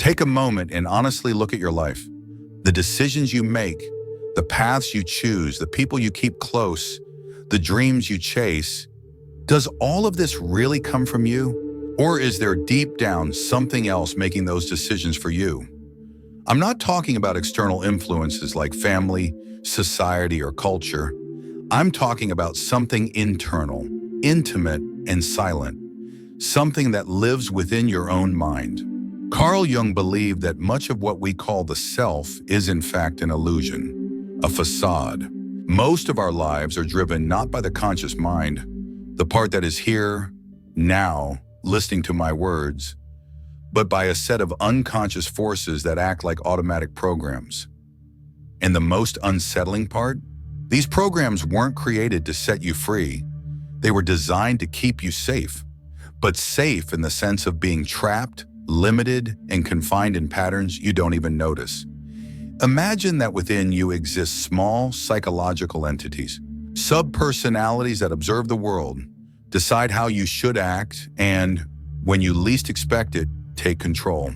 Take a moment and honestly look at your life. The decisions you make, the paths you choose, the people you keep close, the dreams you chase. Does all of this really come from you? Or is there deep down something else making those decisions for you? I'm not talking about external influences like family, society, or culture. I'm talking about something internal, intimate, and silent. Something that lives within your own mind. Carl Jung believed that much of what we call the self is in fact an illusion, a facade. Most of our lives are driven not by the conscious mind, the part that is here, now, listening to my words, but by a set of unconscious forces that act like automatic programs. And the most unsettling part? These programs weren't created to set you free. They were designed to keep you safe, but safe in the sense of being trapped, limited, and confined in patterns you don't even notice. Imagine that within you exist small psychological entities, subpersonalities that observe the world, decide how you should act, and, when you least expect it, take control.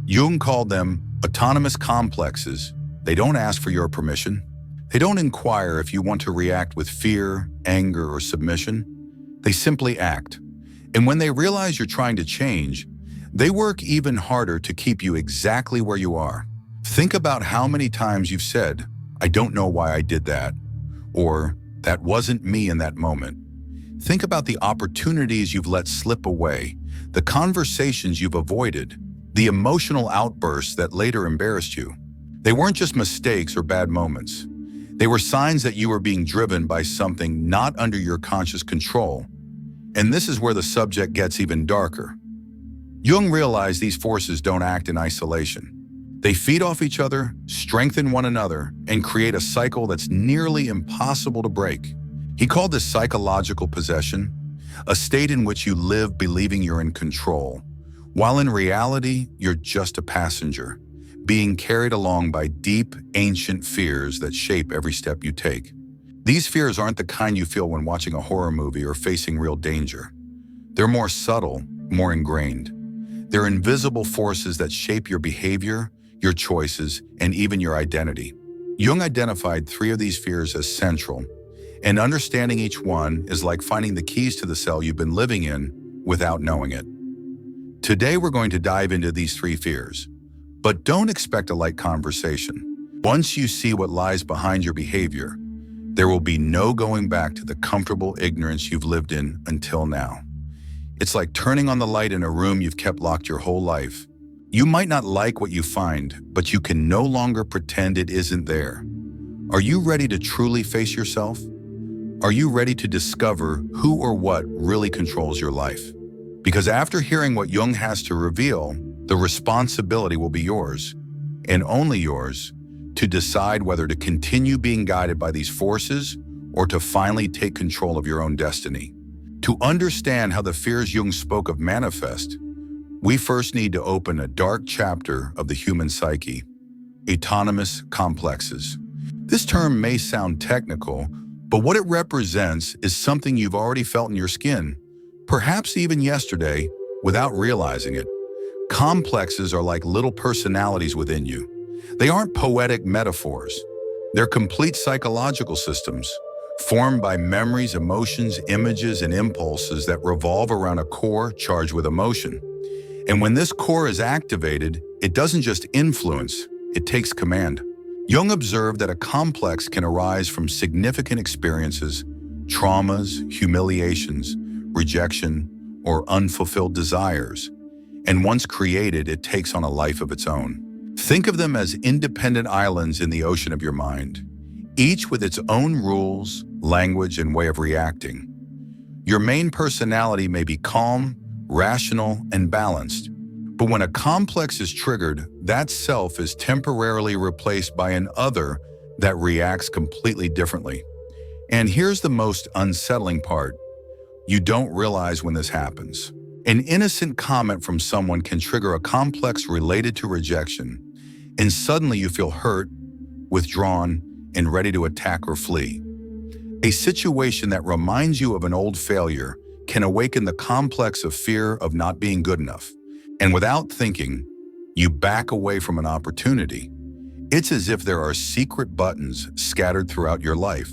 Jung called them autonomous complexes. They don't ask for your permission. They don't inquire if you want to react with fear, anger, or submission. They simply act. And when they realize you're trying to change, they work even harder to keep you exactly where you are. Think about how many times you've said, "I don't know why I did that," or "that wasn't me in that moment." Think about the opportunities you've let slip away, the conversations you've avoided, the emotional outbursts that later embarrassed you. They weren't just mistakes or bad moments. They were signs that you were being driven by something not under your conscious control. And this is where the subject gets even darker. Jung realized these forces don't act in isolation. They feed off each other, strengthen one another, and create a cycle that's nearly impossible to break. He called this psychological possession, a state in which you live believing you're in control, while in reality, you're just a passenger, being carried along by deep, ancient fears that shape every step you take. These fears aren't the kind you feel when watching a horror movie or facing real danger. They're more subtle, more ingrained. They're invisible forces that shape your behavior, your choices, and even your identity. Jung identified 3 of these fears as central, and understanding each one is like finding the keys to the cell you've been living in without knowing it. Today, we're going to dive into these 3 fears, but don't expect a light conversation. Once you see what lies behind your behavior, there will be no going back to the comfortable ignorance you've lived in until now. It's like turning on the light in a room you've kept locked your whole life. You might not like what you find, but you can no longer pretend it isn't there. Are you ready to truly face yourself? Are you ready to discover who or what really controls your life? Because after hearing what Jung has to reveal, the responsibility will be yours, and only yours, to decide whether to continue being guided by these forces or to finally take control of your own destiny. To understand how the fears Jung spoke of manifest, we first need to open a dark chapter of the human psyche, autonomous complexes. This term may sound technical, but what it represents is something you've already felt in your skin, perhaps even yesterday, without realizing it. Complexes are like little personalities within you. They aren't poetic metaphors. They're complete psychological systems, formed by memories, emotions, images, and impulses that revolve around a core charged with emotion. And when this core is activated, it doesn't just influence, it takes command. Jung observed that a complex can arise from significant experiences, traumas, humiliations, rejection, or unfulfilled desires. And once created, it takes on a life of its own. Think of them as independent islands in the ocean of your mind, each with its own rules, language, and way of reacting. Your main personality may be calm, rational, and balanced. But when a complex is triggered, that self is temporarily replaced by an other that reacts completely differently. And here's the most unsettling part. You don't realize when this happens. An innocent comment from someone can trigger a complex related to rejection, and suddenly you feel hurt, withdrawn, and ready to attack or flee. A situation that reminds you of an old failure can awaken the complex of fear of not being good enough. And without thinking, You back away from an opportunity. It's as if there are secret buttons scattered throughout your life,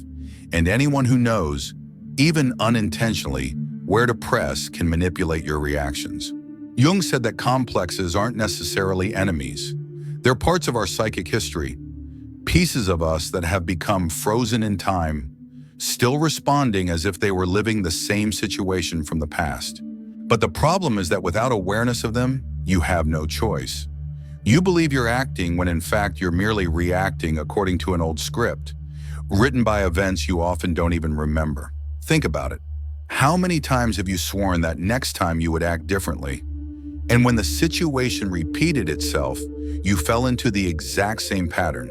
and anyone who knows, even unintentionally, where to press can manipulate your reactions. Jung said that complexes aren't necessarily enemies. They're parts of our psychic history, pieces of us that have become frozen in time, still responding as if they were living the same situation from the past. But the problem is that without awareness of them, you have no choice. You believe you're acting when in fact you're merely reacting according to an old script, written by events you often don't even remember. Think about it. How many times have you sworn that next time you would act differently? And when the situation repeated itself, you fell into the exact same pattern.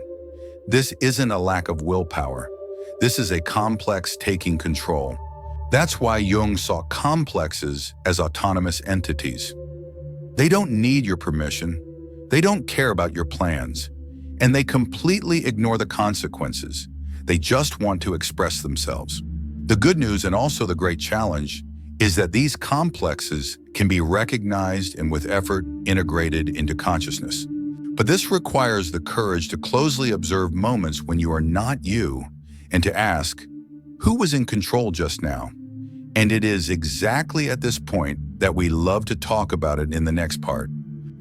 This isn't a lack of willpower. This is a complex taking control. That's why Jung saw complexes as autonomous entities. They don't need your permission. They don't care about your plans. And they completely ignore the consequences. They just want to express themselves. The good news, and also the great challenge, is that these complexes can be recognized and with effort integrated into consciousness. But this requires the courage to closely observe moments when you are not you and to ask, who was in control just now? And it is exactly at this point that we love to talk about it in the next part.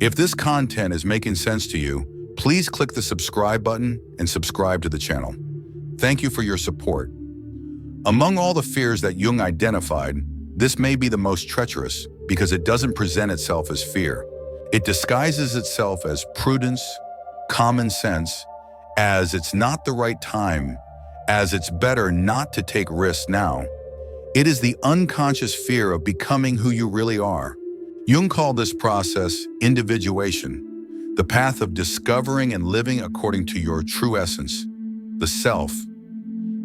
If this content is making sense to you, please click the subscribe button and subscribe to the channel. Thank you for your support. Among all the fears that Jung identified, this may be the most treacherous because it doesn't present itself as fear. It disguises itself as prudence, common sense, as it's not the right time, as it's better not to take risks now. It is the unconscious fear of becoming who you really are. Jung called this process individuation, the path of discovering and living according to your true essence, the self.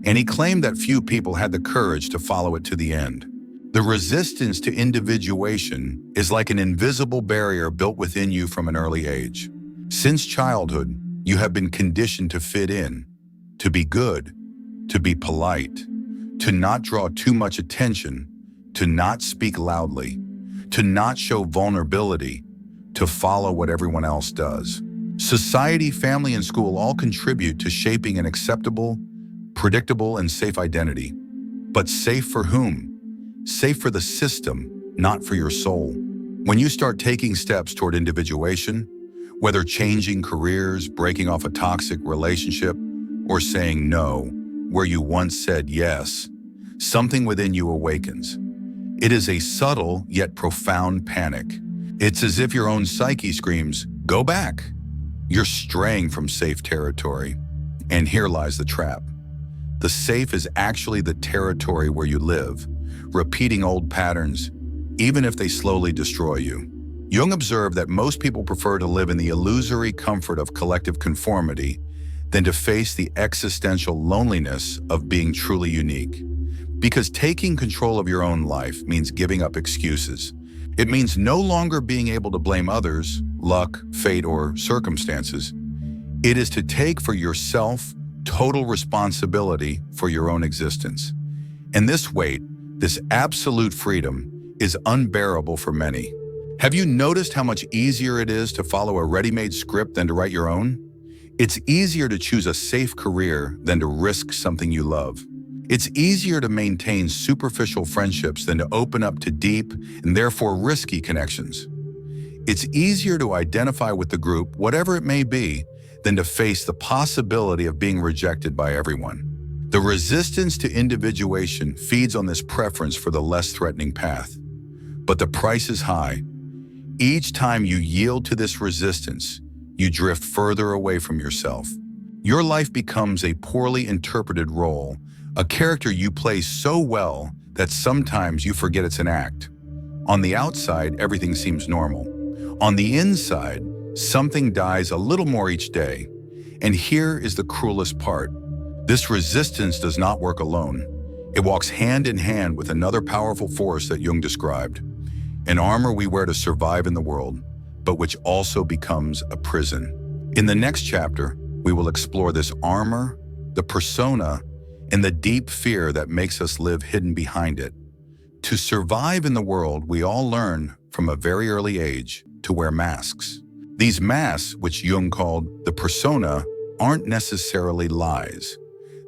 And he claimed that few people had the courage to follow it to the end. The resistance to individuation is like an invisible barrier built within you from an early age. Since childhood, you have been conditioned to fit in, to be good, to be polite, to not draw too much attention, to not speak loudly, to not show vulnerability, to follow what everyone else does. Society, family, and school all contribute to shaping an acceptable, predictable, and safe identity. But safe for whom? Safe for the system, not for your soul. When you start taking steps toward individuation, whether changing careers, breaking off a toxic relationship, or saying no, where you once said yes, something within you awakens. It is a subtle yet profound panic. It's as if your own psyche screams, "Go back." You're straying from safe territory. And here lies the trap. The safe is actually the territory where you live, repeating old patterns, even if they slowly destroy you. Jung observed that most people prefer to live in the illusory comfort of collective conformity than to face the existential loneliness of being truly unique. Because taking control of your own life means giving up excuses. It means no longer being able to blame others, luck, fate, or circumstances. It is to take for yourself total responsibility for your own existence. And this weight, this absolute freedom, is unbearable for many. Have you noticed how much easier it is to follow a ready-made script than to write your own? It's easier to choose a safe career than to risk something you love. It's easier to maintain superficial friendships than to open up to deep and therefore risky connections. It's easier to identify with the group, whatever it may be, than to face the possibility of being rejected by everyone. The resistance to individuation feeds on this preference for the less threatening path. But the price is high. Each time you yield to this resistance, you drift further away from yourself. Your life becomes a poorly interpreted role, a character you play so well that sometimes you forget it's an act. On the outside, everything seems normal. On the inside, something dies a little more each day. And here is the cruelest part. This resistance does not work alone. It walks hand in hand with another powerful force that Jung described, an armor we wear to survive in the world, but which also becomes a prison. In the next chapter, we will explore this armor, the persona, and the deep fear that makes us live hidden behind it. To survive in the world, we all learn from a very early age to wear masks. These masks, which Jung called the persona, aren't necessarily lies.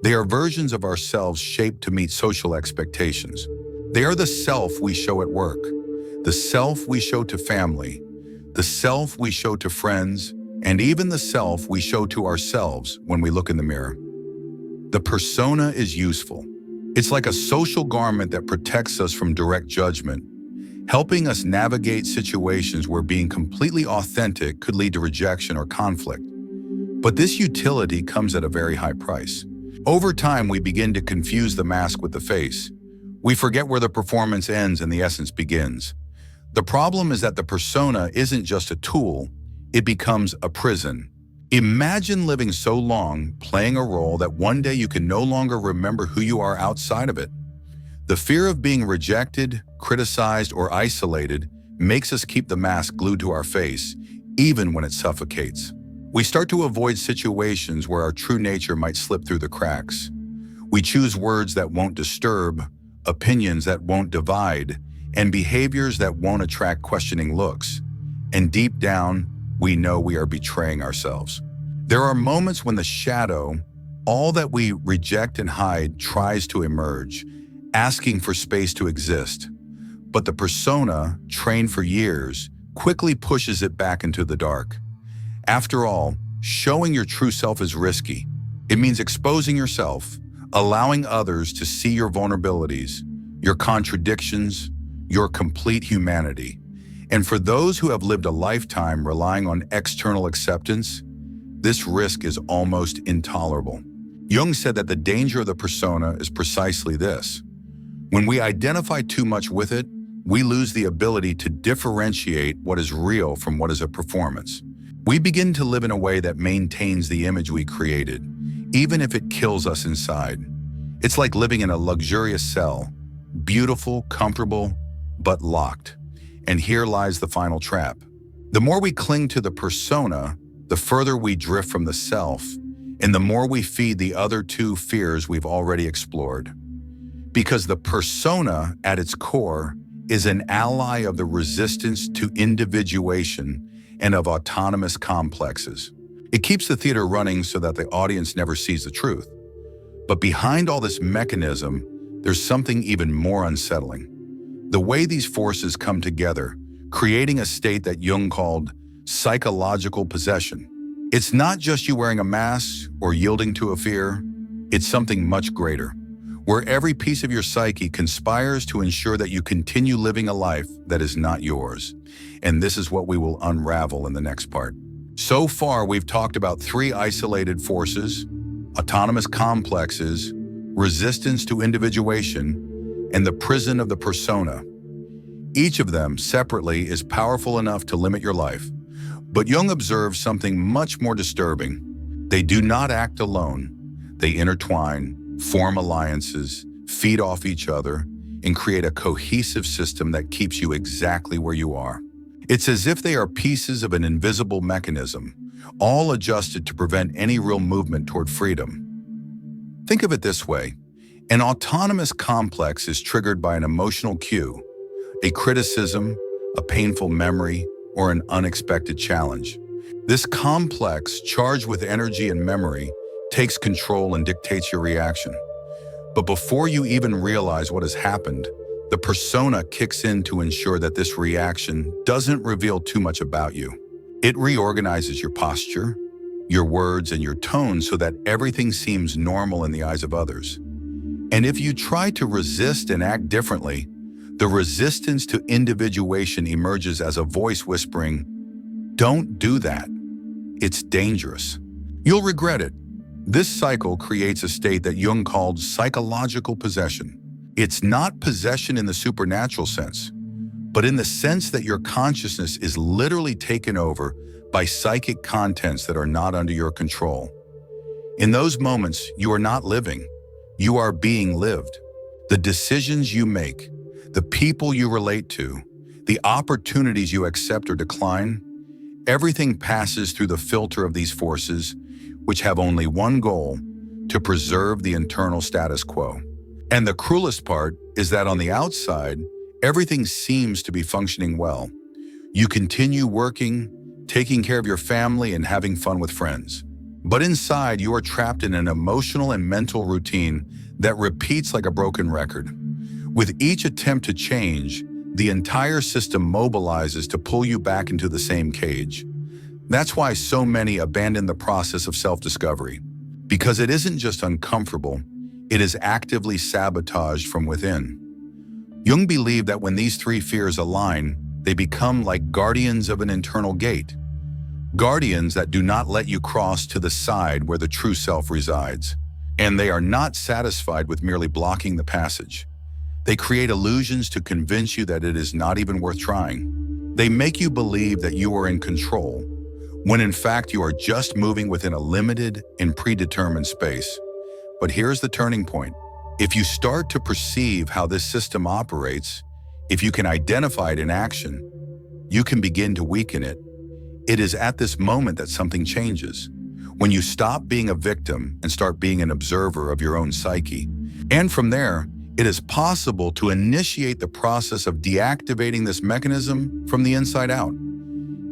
They are versions of ourselves shaped to meet social expectations. They are the self we show at work, the self we show to family, the self we show to friends, and even the self we show to ourselves when we look in the mirror. The persona is useful. It's like a social garment that protects us from direct judgment, helping us navigate situations where being completely authentic could lead to rejection or conflict. But this utility comes at a very high price. Over time, we begin to confuse the mask with the face. We forget where the performance ends and the essence begins. The problem is that the persona isn't just a tool, it becomes a prison. Imagine living so long playing a role that one day you can no longer remember who you are outside of it. The fear of being rejected, criticized, or isolated makes us keep the mask glued to our face, even when it suffocates. We start to avoid situations where our true nature might slip through the cracks. We choose words that won't disturb, opinions that won't divide, and behaviors that won't attract questioning looks. And deep down, we know we are betraying ourselves. There are moments when the shadow, all that we reject and hide, tries to emerge, asking for space to exist. But the persona, trained for years, quickly pushes it back into the dark. After all, showing your true self is risky. It means exposing yourself, allowing others to see your vulnerabilities, your contradictions, your complete humanity. And for those who have lived a lifetime relying on external acceptance, this risk is almost intolerable. Jung said that the danger of the persona is precisely this. When we identify too much with it, we lose the ability to differentiate what is real from what is a performance. We begin to live in a way that maintains the image we created, even if it kills us inside. It's like living in a luxurious cell, beautiful, comfortable, but locked. And here lies the final trap. The more we cling to the persona, the further we drift from the self, and the more we feed the other two fears we've already explored. Because the persona, at its core, is an ally of the resistance to individuation and of autonomous complexes. It keeps the theater running so that the audience never sees the truth. But behind all this mechanism, there's something even more unsettling. The way these forces come together, creating a state that Jung called psychological possession. It's not just you wearing a mask or yielding to a fear, it's something much greater, where every piece of your psyche conspires to ensure that you continue living a life that is not yours. And this is what we will unravel in the next part. So far, we've talked about three isolated forces: autonomous complexes, resistance to individuation, and the prison of the persona. Each of them, separately, is powerful enough to limit your life. But Jung observes something much more disturbing. They do not act alone. They intertwine, form alliances, feed off each other, and create a cohesive system that keeps you exactly where you are. It's as if they are pieces of an invisible mechanism, all adjusted to prevent any real movement toward freedom. Think of it this way. An autonomous complex is triggered by an emotional cue, a criticism, a painful memory, or an unexpected challenge. This complex, charged with energy and memory, takes control and dictates your reaction. But before you even realize what has happened, the persona kicks in to ensure that this reaction doesn't reveal too much about you. It reorganizes your posture, your words, and your tone so that everything seems normal in the eyes of others. And if you try to resist and act differently, the resistance to individuation emerges as a voice whispering, "Don't do that. It's dangerous. You'll regret it." This cycle creates a state that Jung called psychological possession. It's not possession in the supernatural sense, but in the sense that your consciousness is literally taken over by psychic contents that are not under your control. In those moments, you are not living. You are being lived. The decisions you make, the people you relate to, the opportunities you accept or decline, everything passes through the filter of these forces, which have only one goal: to preserve the internal status quo. And the cruelest part is that on the outside, everything seems to be functioning well. You continue working, taking care of your family, and having fun with friends. But inside, you are trapped in an emotional and mental routine that repeats like a broken record. With each attempt to change, the entire system mobilizes to pull you back into the same cage. That's why so many abandon the process of self-discovery. Because it isn't just uncomfortable, it is actively sabotaged from within. Jung believed that when these three fears align, they become like guardians of an internal gate. Guardians that do not let you cross to the side where the true self resides. And they are not satisfied with merely blocking the passage. They create illusions to convince you that it is not even worth trying. They make you believe that you are in control, when in fact you are just moving within a limited and predetermined space. But here's the turning point. If you start to perceive how this system operates, if you can identify it in action, you can begin to weaken it. It is at this moment that something changes. When you stop being a victim and start being an observer of your own psyche. And from there, it is possible to initiate the process of deactivating this mechanism from the inside out.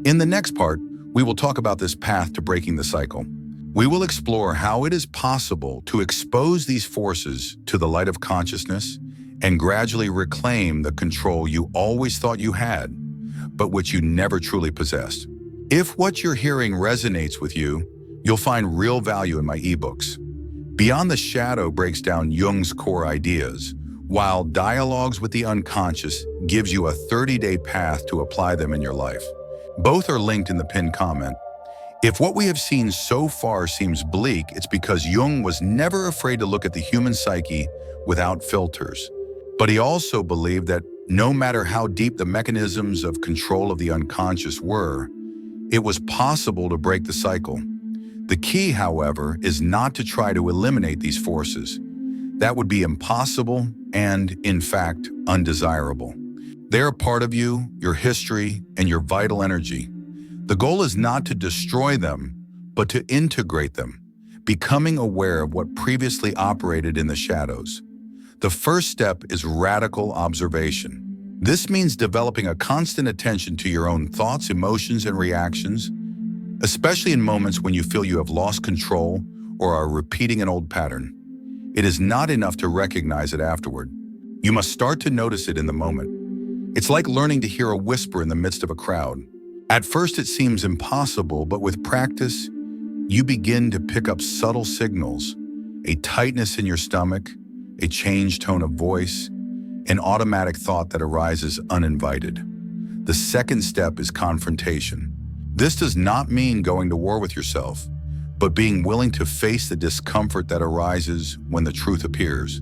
In the next part, we will talk about this path to breaking the cycle. We will explore how it is possible to expose these forces to the light of consciousness and gradually reclaim the control you always thought you had, but which you never truly possessed. If what you're hearing resonates with you, you'll find real value in my ebooks. Beyond the Shadow breaks down Jung's core ideas, while Dialogues with the Unconscious gives you a 30-day path to apply them in your life. Both are linked in the pinned comment. If what we have seen so far seems bleak, it's because Jung was never afraid to look at the human psyche without filters. But he also believed that no matter how deep the mechanisms of control of the unconscious were, it was possible to break the cycle. The key, however, is not to try to eliminate these forces. That would be impossible and, in fact, undesirable. They are part of you, your history, and your vital energy. The goal is not to destroy them, but to integrate them, becoming aware of what previously operated in the shadows. The first step is radical observation. This means developing a constant attention to your own thoughts, emotions, and reactions, especially in moments when you feel you have lost control or are repeating an old pattern. It is not enough to recognize it afterward. You must start to notice it in the moment. It's like learning to hear a whisper in the midst of a crowd. At first, it seems impossible, but with practice, you begin to pick up subtle signals, a tightness in your stomach, a changed tone of voice, an automatic thought that arises uninvited. The second step is confrontation. This does not mean going to war with yourself, but being willing to face the discomfort that arises when the truth appears.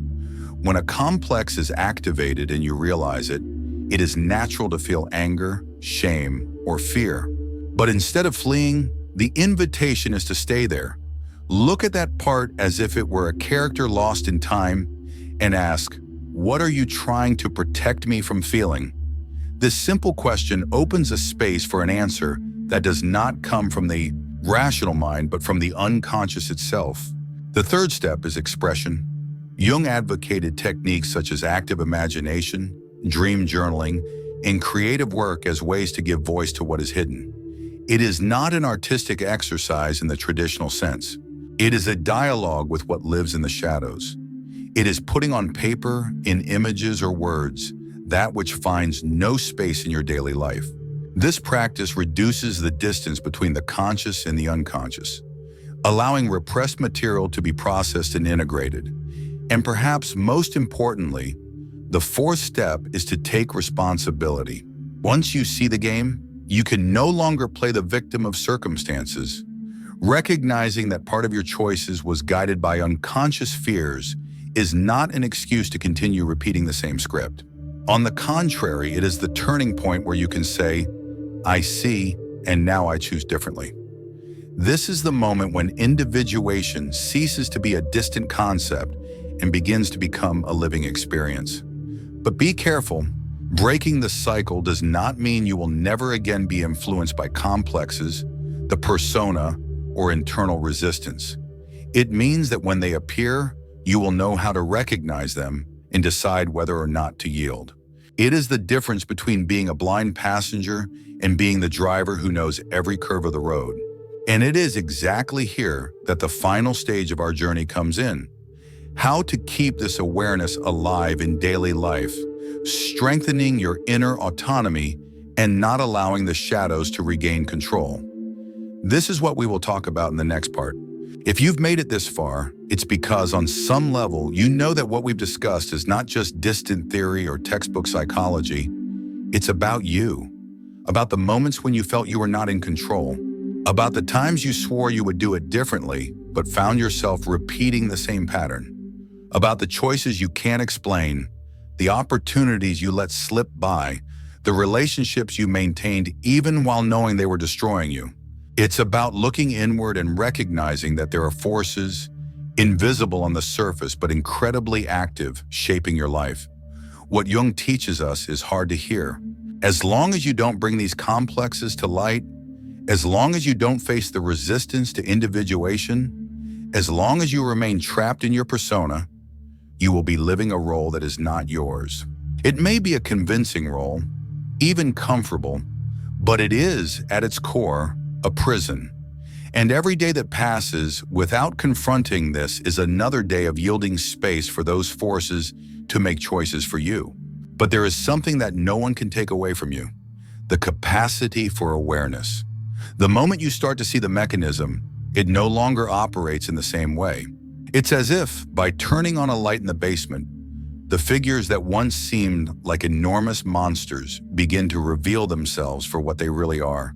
When a complex is activated and you realize it, it is natural to feel anger, shame, or fear. But instead of fleeing, the invitation is to stay there. Look at that part as if it were a character lost in time and ask, what are you trying to protect me from feeling? This simple question opens a space for an answer that does not come from the rational mind, but from the unconscious itself. The third step is expression. Jung advocated techniques such as active imagination, dream journaling, and creative work as ways to give voice to what is hidden. It is not an artistic exercise in the traditional sense. It is a dialogue with what lives in the shadows. It is putting on paper, in images or words, that which finds no space in your daily life. This practice reduces the distance between the conscious and the unconscious, allowing repressed material to be processed and integrated. And perhaps most importantly, the fourth step is to take responsibility. Once you see the game, you can no longer play the victim of circumstances. Recognizing that part of your choices was guided by unconscious fears is not an excuse to continue repeating the same script. On the contrary, it is the turning point where you can say, I see, and now I choose differently. This is the moment when individuation ceases to be a distant concept and begins to become a living experience. But be careful, breaking the cycle does not mean you will never again be influenced by complexes, the persona, or internal resistance. It means that when they appear, you will know how to recognize them and decide whether or not to yield. It is the difference between being a blind passenger and being the driver who knows every curve of the road. And it is exactly here that the final stage of our journey comes in. How to keep this awareness alive in daily life, strengthening your inner autonomy and not allowing the shadows to regain control. This is what we will talk about in the next part. If you've made it this far, it's because on some level, you know that what we've discussed is not just distant theory or textbook psychology. It's about you, about the moments when you felt you were not in control, about the times you swore you would do it differently, but found yourself repeating the same pattern, about the choices you can't explain, the opportunities you let slip by, the relationships you maintained even while knowing they were destroying you. It's about looking inward and recognizing that there are forces, invisible on the surface but incredibly active, shaping your life. What Jung teaches us is hard to hear. As long as you don't bring these complexes to light, as long as you don't face the resistance to individuation, as long as you remain trapped in your persona, you will be living a role that is not yours. It may be a convincing role, even comfortable, but it is, at its core, a prison. And every day that passes without confronting this is another day of yielding space for those forces to make choices for you. But there is something that no one can take away from you: the capacity for awareness. The moment you start to see the mechanism, it no longer operates in the same way. It's as if, by turning on a light in the basement, the figures that once seemed like enormous monsters begin to reveal themselves for what they really are.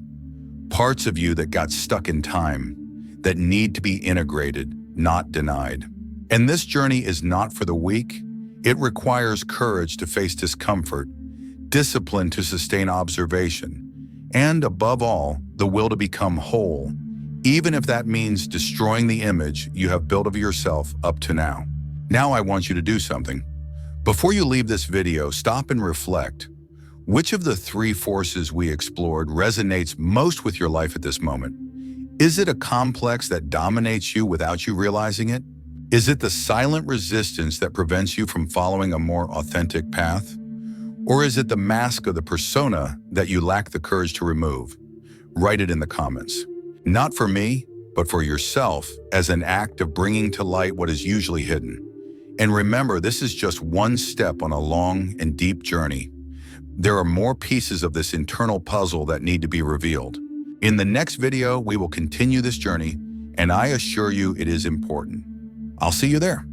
Parts of you that got stuck in time, that need to be integrated, not denied. And this journey is not for the weak. It requires courage to face discomfort, discipline to sustain observation, and above all, the will to become whole, even if that means destroying the image you have built of yourself up to now. Now I want you to do something. Before you leave this video, stop and reflect. Which of the three forces we explored resonates most with your life at this moment? Is it a complex that dominates you without you realizing it? Is it the silent resistance that prevents you from following a more authentic path? Or is it the mask of the persona that you lack the courage to remove? Write it in the comments. Not for me, but for yourself, as an act of bringing to light what is usually hidden. And remember, this is just one step on a long and deep journey. There are more pieces of this internal puzzle that need to be revealed. In the next video, we will continue this journey, and I assure you it is important. I'll see you there.